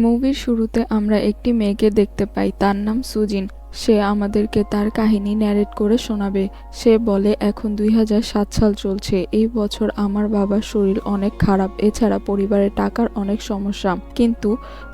মুভির শুরুতে আমরা একটি মেয়েকে দেখতে পাই, তার নাম সুজিন। সে আমাদেরকে তার কাহিনী ন্যারেট করে শোনাবে। সে বলে, এখন 2007 সাল চলছে। এই বছর আমার বাবার শরীর অনেক খারাপ, এছাড়া পরিবারে টাকার অনেক সমস্যা। কিন্তু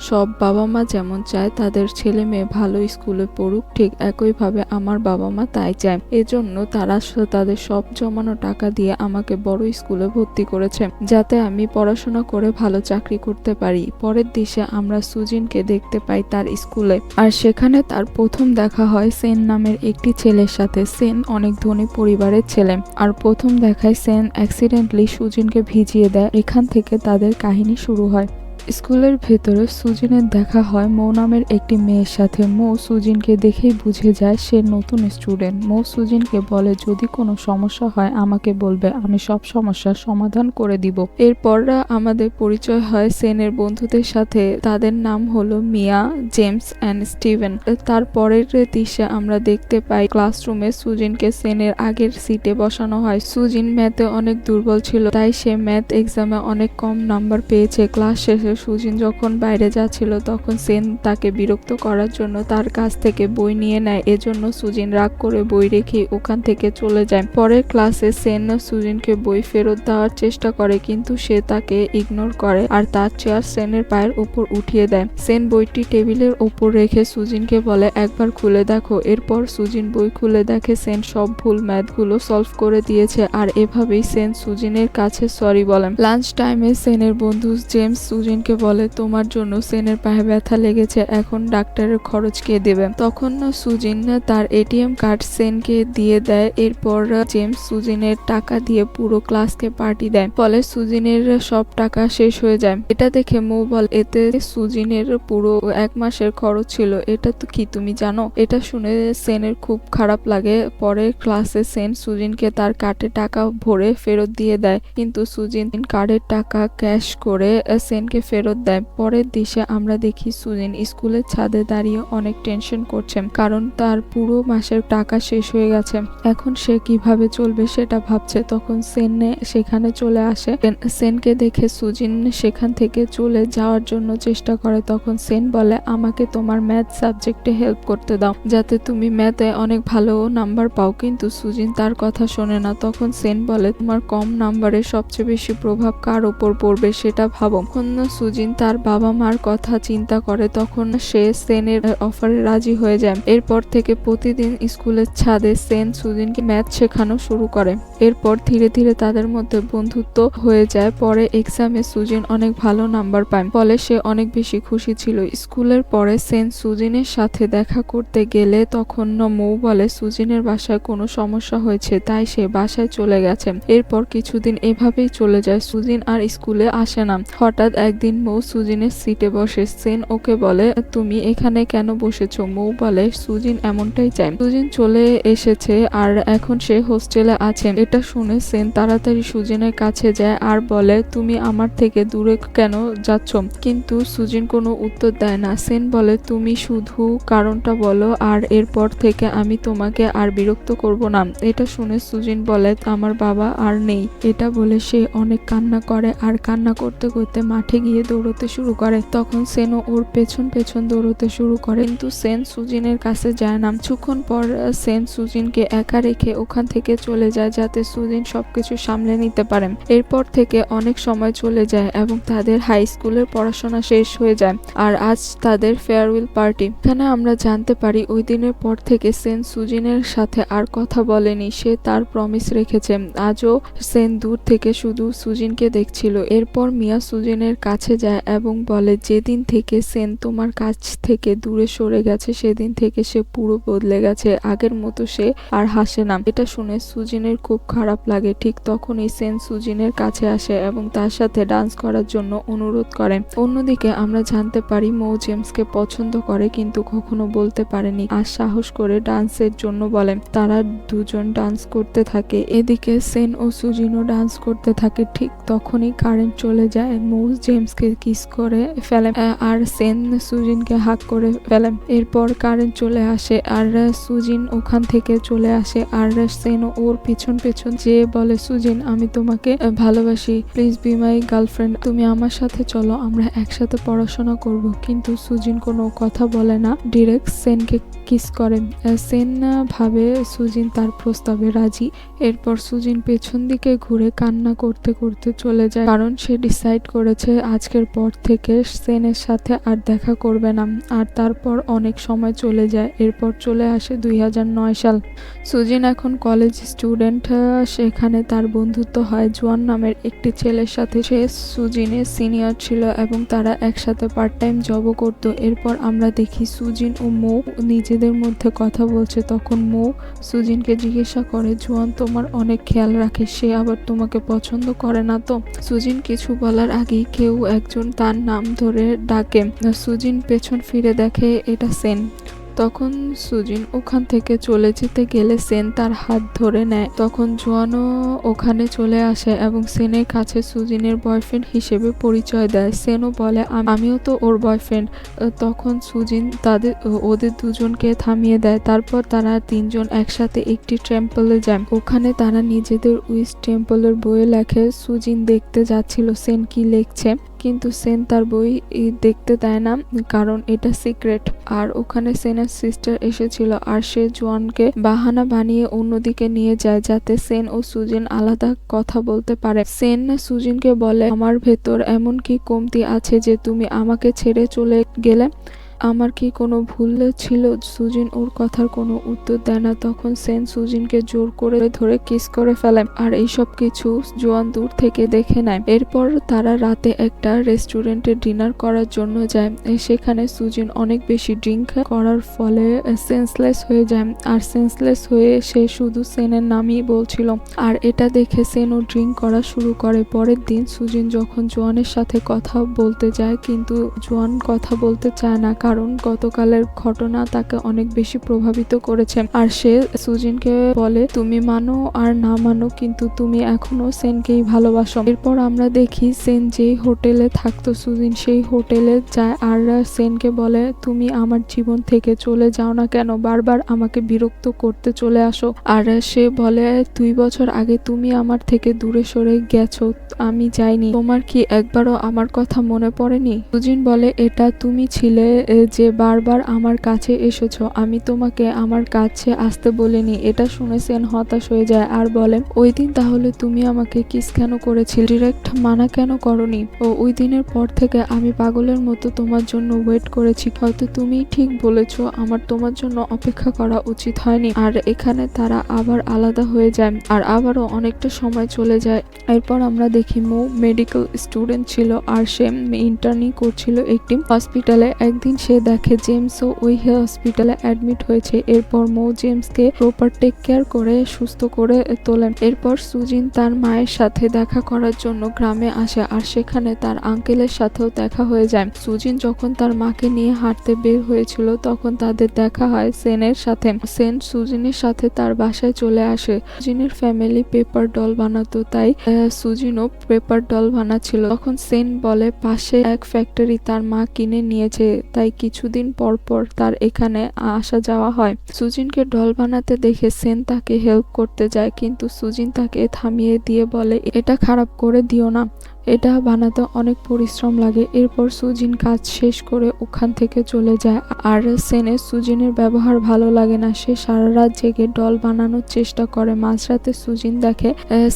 সব বাবা মা যেমন চায় তাদের ছেলে মেয়ে ভালো স্কুলে পড়ুক, ঠিক একইভাবে আমার বাবা মা তাই চায়। এজন্য তারা তাদের সব জমানো টাকা দিয়ে আমাকে বড় স্কুলে ভর্তি করেছে, যাতে আমি পড়াশোনা করে ভালো চাকরি করতে পারি। পরের দৃশ্যে আমরা সুজিনকে দেখতে পাই তার স্কুলে, আর সেখানে তার প্রথম দেখা হয় সেন নামের একটি ছেলের সাথে। সেন অনেক ধনী পরিবারের ছেলে, আর প্রথম দেখায় সেন অ্যাক্সিডেন্টলি সুজিনকে ভিজিয়ে দেয়। এখান থেকে তাদের কাহিনী শুরু হয়। স্কুলের ভেতরে সুজিনের দেখা হয় মৌ নামের একটি মেয়ের সাথে। মৌ সুজিনকে দেখেই বুঝে যায় সে নতুন স্টুডেন্ট। মৌ সুজিনকে বলে, যদি কোনো সমস্যা হয় আমাকে বলবে, আমি সব সমস্যার সমাধান করে দিব। এরপর আমাদের পরিচয় হয় সেনের বন্ধুদের সাথে। তাদের নাম হলো মিয়া, জেমস অ্যান্ড স্টিভেন। তারপরের দৃশ্যে আমরা দেখতে পাই ক্লাসরুমে সুজিনকে সেনের আগের সিটে বসানো হয়। সুজিন ম্যাথে অনেক দুর্বল ছিল, তাই সে ম্যাথ এক্সামে অনেক কম নাম্বার পেয়েছে। ক্লাস শেষে সুজিন যখন বাইরে যাচ্ছিল তখন সেন তাকে বিরক্ত করার জন্য তার কাছ থেকে বই নিয়ে নেয়। এজন্য সুজিন রাগ করে বই রেখে ওখান থেকে চলে যায়। পরের ক্লাসে সেন সুজিনকে বই ফেরত দেওয়ার চেষ্টা করে, কিন্তু সে তাকে ইগনোর করে আর তার চেয়ার সেনের পায়ের উপর উঠিয়ে দেয়। সেন বইটি টেবিলের উপর রেখে সুজিনকে বলে, একবার খুলে দেখো। এরপর সুজিন বই খুলে দেখে সেন সব ভুল ম্যাথগুলো সলভ করে দিয়েছে, আর এভাবেই সেন সুজিনের কাছে সরি বলেন। লাঞ্চ টাইমে সেনের বন্ধু জেমস সুজিনকে বলে, তোমার জন্য সেনের পায়ে ব্যথা লেগেছে, এখন ডাক্তারের খরচ কে দেবে? তখন সুজিন তার এটিএম কার্ড সেনকে দিয়ে দেয়। এরপর জেমস সুজিনের টাকা দিয়ে পুরো ক্লাসকে পার্টি দেয়, ফলে সুজিনের সব টাকা শেষ হয়ে যায়। এটা দেখে মৌ বলে, এতে সুজিনের পুরো 1 মাসের খরচ ছিল। এটা তো কি তুমি জানো? এটা শুনে সেনের খুব খারাপ লাগে। পরে ক্লাসে সেন সুজিনকে তার কার্ডে টাকা ভরে ফেরত দিয়ে দেয়, কিন্তু সুজিন কার্ডের টাকা ক্যাশ করে সেনকে ফেরত দেয়। পরের দৃশ্যে আমরা দেখি সুজিন স্কুলের ছাদে দাঁড়িয়ে অনেক টেনশন করছে, কারণ তার পুরো মাসের টাকা শেষ হয়ে গেছে। এখন সে কিভাবে চলবে সেটা ভাবছে। তখন সেন সেখানে চলে আসে। সেনকে দেখে সুজিন সেখান থেকে চলে যাওয়ার জন্য চেষ্টা করে। তখন সেন বলে, আমাকে তোমার ম্যাথ সাবজেক্টে হেল্প করতে দাও, যাতে তুমি ম্যাথে অনেক ভালো নাম্বার পাও। কিন্তু সুজিন তার কথা শোনে না। তখন সেন বলে, তোমার কম নাম্বারের সবচেয়ে বেশি প্রভাব কার উপর পড়বে সেটা ভাবো। সুজিন তার বাবা মার কথা চিন্তা করে। তখন সে সেনের অফারে রাজি হয়ে যায়। এরপর থেকে প্রতিদিন স্কুলের ছাদে সেন সুজিনকে ম্যাথ শেখানো শুরু করে। এরপর ধীরে ধীরে তাদের মধ্যে বন্ধুত্ব হয়ে যায়। পরে এক্সামে সুজিন অনেক ভালো নাম্বার পায়, ফলে সে অনেক বেশি খুশি ছিল। স্কুলের পরে সেন সুজিনের সাথে দেখা করতে গেলে তখন মৌ বলে, সুজিনের বাসায় কোনো সমস্যা হয়েছে, তাই সে বাসায় চলে গেছে। এরপর কিছুদিন এভাবেই চলে যায়। সুজিন আর স্কুলে আসে না। হঠাৎ একদিন মৌ সুজিনের সিটে বসে। সেন ওকে বলে, তুমি এখানে কেন বসেছো? মৌ বলে, সুজিন এমনটাই চায়। সুজিন চলে এসেছে আর এখন সে হোস্টেলে আছে। এটা শুনে সেন তাড়াতাড়ি সুজিনের কাছে যায় আর বলে, তুমি আমার থেকে দূরে কেন যাচ্ছ? কিন্তু সুজিন কোনো উত্তর দেয় না। সেন বলে, তুমি শুধু কারণটা বলো, আর এরপর থেকে আমি তোমাকে আর বিরক্ত করব না। এটা শুনে সুজিন বলে, আমার বাবা আর নেই। এটা বলে সে অনেক কান্না করে, আর কান্না করতে করতে মাঠে গিয়ে দৌড়তে শুরু করে। তখন সেনও ওর পেছন পেছন দৌড়তে শুরু করে, কিন্তু সেন সুজিনের কাছে যায় না। কিছুক্ষণ পর সেন সুজিনকে একা রেখে ওখান থেকে চলে যায়, যাতে সুজিন সবকিছু সামলে নিতে পারে। এরপর থেকে অনেক সময় চলে যায় এবং তাদের হাই স্কুলের পড়াশোনা শেষ হয়ে যায়, আর আজ তাদের ফেয়ারওয়েল পার্টি। এখানে আমরা জানতে পারি ওই দিনের পর থেকে সেন সুজিনের সাথে আর কথা বলেনি। সে তার প্রমিস রেখেছে। আজও সেন দূর থেকে শুধু সুজিনকে দেখছিল। এরপর মিয়া সুজিনের কাছে যায় এবং বলে, যেদিন থেকে সেন তোমার কাছ থেকে দূরে সরে গেছে সেদিন থেকে সে পুরো বদলে গেছে, আগের মতো সে আর হাসে না। এটা শুনে সুজিনের খুব খারাপ লাগে। ঠিক তখনই সেন সুজিনের কাছে আসে এবং তার সাথে ডান্স করার জন্য অনুরোধ করে। অন্যদিকে আমরা জানতে পারি মৌ জেমসকে পছন্দ করে, কিন্তু কখনো বলতে পারেনি। আর সাহস করে ডান্সের জন্য বলে। তারা দুজন ডান্স করতে থাকে। এদিকে সেন ও সুজিনও ডান্স করতে থাকে। ঠিক তখনই কারেন্ট চলে যায়। মৌ জেমস জেমসকে কিস করে ফেলে আর সেন সুজিনকে হাত করে ফেলে। এরপর কারেন্ট চলে আসে আর সুজিন ওখান থেকে চলে আসে আর সেন ওর পিছন পিছন যে বলে, সুজিন আমি তোমাকে ভালোবাসি, প্লিজ বি মাই গার্লফ্রেন্ড, তুমি আমার সাথে চলো, আমরা একসাথে পড়াশোনা করব। কিন্তু সুজিন কোনো কথা বলে না, ডিরেক্ট সেনকে কিস করে। সেন ভাবে সুজিন তার প্রস্তাবে রাজি। এরপর সুজিন পেছন দিকে ঘুরে কান্না করতে করতে চলে যায়, কারণ সে ডিসাইড করেছে আজকের পর থেকে সেনের সাথে আর দেখা করবে না। আর তারপর অনেক সময় চলে যায়। এরপর চলে আসে 2009 সাল। সুজিন এখন কলেজ স্টুডেন্ট। সেখানে তার বন্ধুত্ব হয় জুয়ান নামের একটি ছেলের সাথে। সে সুজিনের সিনিয়র ছিল এবং তারা একসাথে পার্ট টাইম জবও করতো। এরপর আমরা দেখি সুজিন ও মৌ নিজেদের মধ্যে কথা বলছে। তখন মৌ সুজিনকে জিজ্ঞাসা করে, জুয়ান তোমার অনেক খেয়াল রাখে, সে আবার তোমাকে পছন্দ করে না তো? সুজিন কিছু বলার আগেই কেউ একজন তার নাম ধরে ডাকে। সুজিন পেছন ফিরে দেখে এটা সেন। তখন সুজিন ওখান থেকে চলে যেতে গেলে সেন তার হাত ধরে নেয়। তখন জুয়ানও ওখানে চলে আসে এবং সেনের কাছে সুজিনের বয়ফ্রেন্ড হিসেবে পরিচয় দেয়। সেনও বলে আমিও তো ওর বয়ফ্রেন্ড। তখন সুজিন ওদের দুজনকে থামিয়ে দেয়। তারপর তারা তিনজন একসাথে একটি টেম্পলে যায়। ওখানে তারা নিজেদের উইশ টেম্পলের বইয়ে লেখে। সুজিন দেখতে যাচ্ছিল সেন কি লিখছে, কিন্তু সেন তার বই দেখতে দেয় না, কারণ এটা সিক্রেট। আর ওখানে সেনের সিস্টার এসেছিল আর সে জুয়ানকে বাহানা বানিয়ে অন্যদিকে নিয়ে যায় যাতে সেন ও সুজিন আলাদা কথা বলতে পারে। সেন সুজিনকে বলে, আমার ভেতর এমন কি কমতি আছে যে তুমি আমাকে ছেড়ে চলে গেলে? আমার কি কোনো ভুল ছিল? সুজিন ওর কথার কোনো উত্তর দেয় না। তখন সেন সুজিনকে জোর করে ধরে কিস করে ফেলে আর এইসব কিছু জুয়ান দূর থেকে দেখে নেয়। এরপর তারা রাতে একটা রেস্টুরেন্টে ডিনার করার জন্য যায়। সেখানে সুজিন অনেক বেশি ড্রিঙ্ক করার ফলে সেন্সলেস হয়ে যায় আর সেন্সলেস হয়ে সে শুধু সেনের নামই বলছিল। আর এটা দেখে সেনও ড্রিঙ্ক করা শুরু করে। পরের দিন সুজিন যখন জোয়ানের সাথে কথা বলতে যায়, কিন্তু জোয়ান কথা বলতে চায় না, কারণ গতকালের ঘটনা তাকে অনেক বেশি প্রভাবিত করেছে। আর সে সুজিনকে বলে, তুমি মানো আর না মানো, কিন্তু তুমি এখনো সেনকেই ভালোবাসো। এরপর আমরা দেখি সেন যেই হোটেলে থাকতো সুজিন সেই হোটেলে যায় আর সেনকে বলে, তুমি আমার জীবন থেকে চলে যাও না কেন, বারবার আমাকে বিরক্ত করতে চলে আসো। আর সে বলে, 2 বছর আগে তুমি আমার থেকে দূরে সরে গেছো, আমি যাইনি, তোমার কি একবারও আমার কথা মনে পড়েনি? সুজিন বলে, এটা তুমি ছিলে যে বারবার আমার কাছে এসেছো, আমি তোমাকে আমার কাছে আসতে বলিনি। এটা শুনে সেন হতাশ হয়ে যায় আর বলে, ওই দিন তাহলে তুমি আমাকে কিস কেন করেছিলে, ডিরেক্ট মানা কেন করনি? ওই দিনের পর থেকে আমি পাগলের মতো তোমার জন্য ওয়েট করেছি, হয়তো তুমি ঠিক বলেছো, আমার তোমার জন্য অপেক্ষা করা উচিত হয়নি। আর এখানে তারা আবার আলাদা হয়ে যায় আর আবারও অনেকটা সময় চলে যায়। এরপর আমরা দেখি মৌ মেডিকেল স্টুডেন্ট ছিল আর সে ইন্টার্নি করছিল একটি হসপিটালে। একদিন সে দেখে জেমসও ওই হসপিটালে অ্যাডমিট হয়েছে। এরপর মৌ জেমসকে প্রপার টেক কেয়ার করে সুস্থ করে তোলেন। এরপর সুজিন তার মায়ের সাথে দেখা করার জন্য গ্রামে আসে আর সেখানে তার আঙ্কেলের সাথেও দেখা হয়ে যায়। সুজিন যখন তার মাকে নিয়ে হাঁটতে বের হয়েছিল তখন তাদের দেখা হয় সেনের সাথে। সেন সুজিনের সাথে তার বাসায় চলে আসে। সুজিনের ফ্যামিলি পেপার ডল বানাতো, তাই সুজিনও পেপার ডল বানাচ্ছিল। তখন সেন বলে, পাশে এক ফ্যাক্টরি তার মা কিনে নিয়েছে, তাই কিছুদিন পর পর তার এখানে আসা যাওয়া হয়। সুজিনকে ডল বানাতে দেখে সেন তাকে হেল্প করতে যায়, কিন্তু সুজিন তাকে থামিয়ে দিয়ে বলে, এটা খারাপ করে দিও না, এটা বানাতে অনেক পরিশ্রম লাগে। এরপর সুজিন কাজ শেষ করে ওখান থেকে চলে যায় আর সেনের সুজিনের ব্যবহার ভালো লাগে না। সে সারা রাত জেগে ডল বানানোর চেষ্টা করে। মাঝরাতে সুজিন দেখে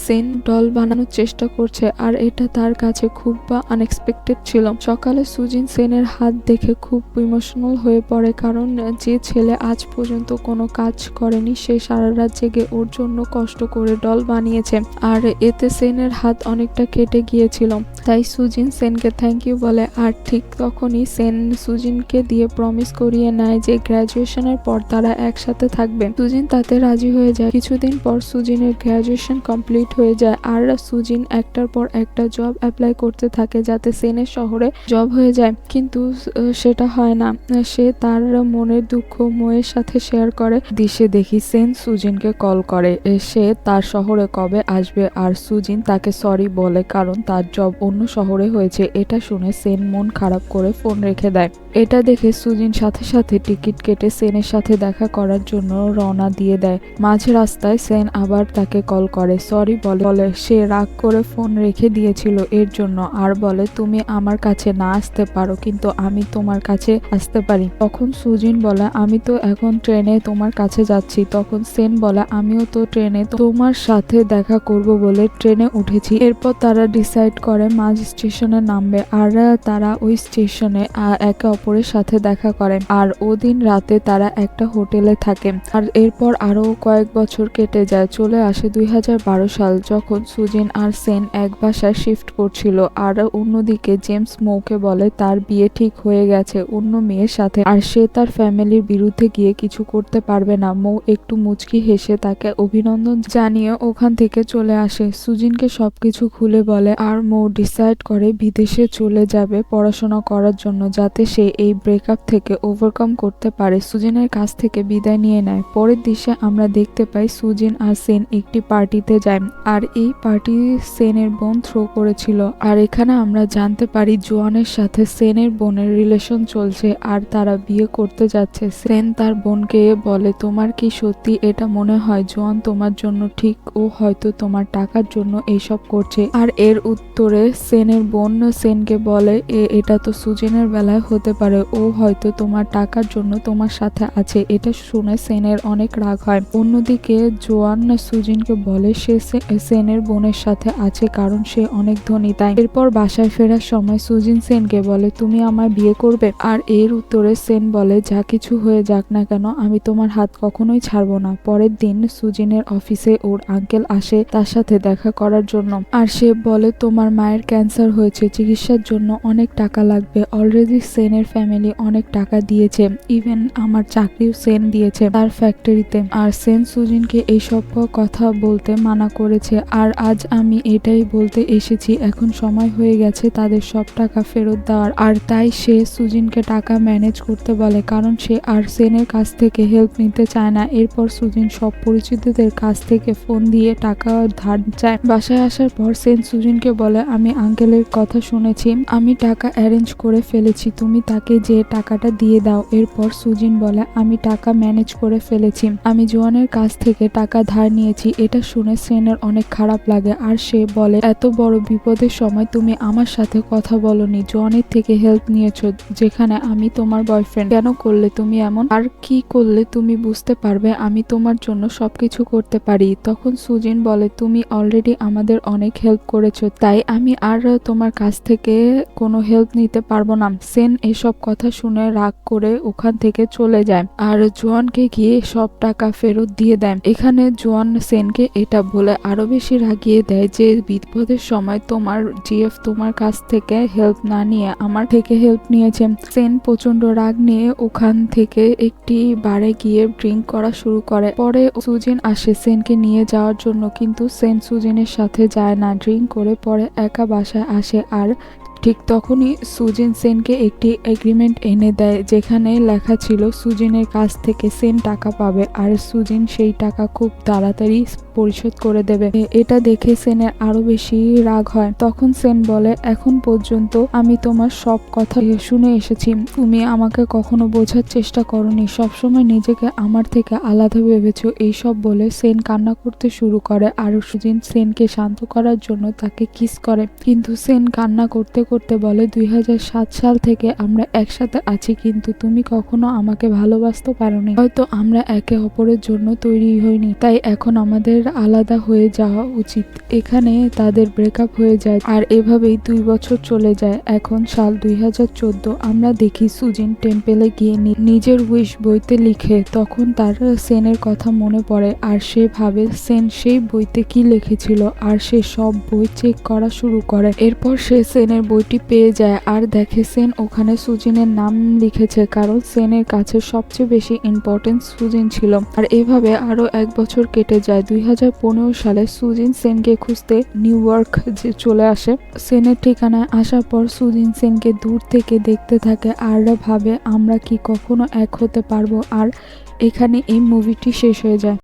সেন ডল বানানোর চেষ্টা করছে আর এটা তার কাছে খুব আনএক্সপেক্টেড ছিল। সকালে সুজিন সেনের হাত দেখে খুব ইমোশনাল হয়ে পড়ে, কারণ যে ছেলে আজ পর্যন্ত কোনো কাজ করেনি সে সারা রাত জেগে ওর জন্য কষ্ট করে ডল বানিয়েছে। আর এতে সেনের হাত অনেকটা কেটে গিয়েছে। তাই সুজিন সেনকে থ্যাংক ইউ বলে। আর ঠিক তখনই সেন সুজিনকে দিয়ে প্রমিস করিয়ে নেয় যে গ্র্যাজুয়েশনের পর তারা একসাথে থাকবে। সুজিন তাতে রাজি হয়ে যায়। কিছুদিন পর সুজিনের গ্র্যাজুয়েশন কমপ্লিট হয়ে যায় আর সুজিন একটার পর একটা জব অ্যাপ্লাই করতে থাকে যাতে সেনের শহরে জব হয়ে যায়, কিন্তু সেটা হয় না। সে তার মনের দুঃখ ময়ের সাথে শেয়ার করে। দিশে দেখি সেন সুজিনকে কল করে সে তার শহরে কবে আসবে আর সুজিন তাকে সরি বলে, কারণ তার জব অন্য অন্য শহরে হয়েছে। এটা শুনে সেন মন খারাপ করে ফোন রেখে দেয়। এটা দেখে সুজিন সাথে সাথে টিকিট কেটে সেনের সাথে দেখা করার জন্য রওনা দিয়ে দেয়। মাঝ রাস্তায় সেন আবার তাকে কল করে, সরি বলে সে রাগ করে ফোন রেখে দিয়েছিল এর জন্য, আর বলে তুমি আমার কাছে না আসতে পারো কিন্তু আমি তোমার কাছে আসতে পারি। তখন সুজিন বলে আমি তো এখন ট্রেনে তোমার কাছে যাচ্ছি। তখন সেন বলে আমিও তো ট্রেনে তোমার সাথে দেখা করব বলে ট্রেনে উঠেছি। এরপর তারা ডিসাইড করে মাঝ স্টেশনে নামবে আর তারা ওই স্টেশনে একে অপরের সাথে দেখা করে। আর ওদিন রাতে তারা একটা হোটেলে থাকে। আর এরপর আরো কয়েক বছর কেটে যায়। চলে আসে 2012 সাল, যখন সুজিন আর সেন এক বাসায় শিফট করছিল। আর অন্যদিকে জেমস মৌকে বলে তার বিয়ে ঠিক হয়ে গেছে অন্য মেয়ের সাথে, আর সে তার ফ্যামিলির বিরুদ্ধে গিয়ে কিছু করতে পারবে না। মৌ একটু মুচকি হেসে তাকে অভিনন্দন জানিয়ে ওখান থেকে চলে আসে। সুজিনকে সবকিছু খুলে বলে আর মৌ ডিসাইড করে বিদেশে চলে যাবে পড়াশোনা করার জন্য, যাতে সে এই ব্রেকআপ থেকে ওভারকাম করতে পারে। সুজিনের কাছ থেকে বিদায় নিয়ে নেয়। পরের দৃশ্যে আমরা দেখতে পাই সুজিন আর সেন একটি পার্টিতে যায়, আর এই পার্টি সেনের বোন থ্রো করেছিল। আর এখানে আমরা জানতে পারি জোয়ানের সাথে সেনের বোনের রিলেশন চলছে আর তারা বিয়ে করতে যাচ্ছে। সেন তার বোনকে বলে তোমার কি সত্যি এটা মনে হয় জোয়ান তোমার জন্য ঠিক, ও হয়তো তোমার টাকার জন্য এইসব করছে? আর এর উত্তরে সেনের বোন সেনকে বলে এটা তো সুজিনের বেলায় হতে পারে, ও হয়তো তোমার টাকার জন্য তোমার সাথে আছে। এটা শুনে সেনের অনেক রাগ হয়। অন্যদিকে জোয়ান সুজিনকে বলে সে সেনের বোনের সাথে আছে কারণ সে অনেক ধনী তাই। এরপর বাসায় ফেরার সময় সুজিন সেনকে বলে তুমি আমায় বিয়ে করবে? আর এর উত্তরে সেন বলে যা কিছু হয়ে যাক না কেন আমি তোমার হাত কখনোই ছাড়বো না। পরের দিন সুজিনের অফিসে ওর আঙ্কেল আসে তার সাথে দেখা করার জন্য। আর সে বলে তোমার মায়ের ক্যান্সার হয়েছে, চিকিৎসার জন্য অনেক টাকা লাগবে। অলরেডি সেনের ফ্যামিলি অনেক টাকা দিয়েছে, ইভেন আমার চাকরিও সেন দিয়েছে তার ফ্যাক্টরিতে। আর সেন সুজিনকে এইসব কথা বলতে মানা করেছে। আর আজ আমি এটাই বলতে এসেছি এখন সময় হয়ে গেছে তাদের সব টাকা ফেরত দেওয়ার। আর তাই সে সুজিনকে টাকা ম্যানেজ করতে বলে কারণ সে আর সেনের কাছ থেকে হেল্প নিতে চায় না। এরপর সুজিন সব পরিচিতদের কাছ থেকে ফোন দিয়ে টাকা ধার চায়। বাসায় আসার পর সেন সুজিনকে বলে আমি আঙ্কেলের কথা শুনেছি, আমি টাকা অ্যারেঞ্জ করে ফেলেছি, তুমি তাকে যে টাকাটা দিয়ে দাও। এরপর সুজিন বলে আমি টাকা ম্যানেজ করে ফেলেছি, আমি জোয়ানের কাছ থেকে টাকা ধার নিয়েছি। এটা শুনে সেনের অনেক খারাপ লাগে আর সে বলে এত বড় বিপদের সময় তুমি আমার সাথে কথা বলনি, জোয়ানের থেকে হেল্প নিয়েছো যেখানে আমি তোমার বয়ফ্রেন্ড, কেন করলে তুমি এমন? আর কি করলে তুমি বুঝতে পারবে আমি তোমার জন্য সবকিছু করতে পারি। তখন সুজিন বলে তুমি অলরেডি আমাদের অনেক হেল্প করেছো, তাই আমি আর তোমার কাছ থেকে কোনো হেল্প নিতে পারবো না। সেন এসব কথা শুনে রাগ করে ওখান থেকে চলে যায় আর জোয়ানকে গিয়ে সব টাকা ফেরত দিয়ে দেয়। এখানে জোয়ান সেনকে এটা বলে আরো বেশি রাগিয়ে দেয় যে বিপদের সময় তোমার জিএফ তোমার কাছ থেকে হেল্প না নিয়ে আমার থেকে হেল্প নিয়েছে। সেন প্রচন্ড রাগ নিয়ে ওখান থেকে একটি বারে গিয়ে ড্রিঙ্ক করা শুরু করে। পরে সুজিন আসে সেনকে নিয়ে যাওয়ার জন্য, কিন্তু সেন সুজিনের সাথে যায় না। ড্রিঙ্ক করে পরে একা বাসায় আসে আর ঠিক তখনই সুজিন সেনকে একটি এগ্রিমেন্ট এনে দেয় যেখানে লেখা ছিল সুজিনের কাছ থেকে সেন টাকা পাবে আর সুজিন সেই টাকা খুব তাড়াতাড়ি পরিশোধ করে দেবে। এটা দেখে সেনের আরো বেশি রাগ হয়। তখন সেন বলে এখন পর্যন্ত আমি তোমার সব কথা শুনে এসেছি, তুমি আমাকে কখনো বোঝার চেষ্টা করনি, সবসময় নিজেকে আমার থেকে আলাদা ভেবেছো। এইসব বলে সেন কান্না করতে শুরু করে আর সুজিন সেনকে শান্ত করার জন্য তাকে কিস করে, কিন্তু সেন কান্না করতে করতে বলে 2007 সাল থেকে আমরা একসাথে আছি কিন্তু তুমি কখনো আমাকে ভালোবাসতে পারোনি, হয়তো আমরা একে অপরের জন্য তৈরি হইনি, তাই এখন আমাদের আলাদা হয়ে যাওয়া উচিত। এখানে তাদের ব্রেকআপ হয়ে যায় আর এভাবেই 2 বছর চলে যায়। এখন সাল 2014। আমরা দেখি সুজিন টেম্পেলে গিয়ে নিজের উইশ বইতে লিখে, তখন তার সেনের কথা মনে পড়ে আর সে ভাবে সেন সেই বইতে কি লিখেছিল আর সে সব বই চেক করা শুরু করে। এরপর সে সেনের বইটি পেয়ে যায় আর দেখে সেন ওখানে সুজিনের নাম লিখেছে কারণ সেনের কাছে সবচেয়ে বেশি ইম্পর্টেন্স সুজিন ছিল। আর এভাবে আরো 1 বছর কেটে যায়। 2015 সালে সুজিন সেনকে খুঁজতে নিউ ইয়র্ক চলে আসে। সেনের ঠিকানায় আসার পর সুজিন সেনকে দূর থেকে দেখতে থাকে আর ভাবে আমরা কি কখনো এক হতে পারবো। আর এখানে এই মুভিটি শেষ হয়ে যায়।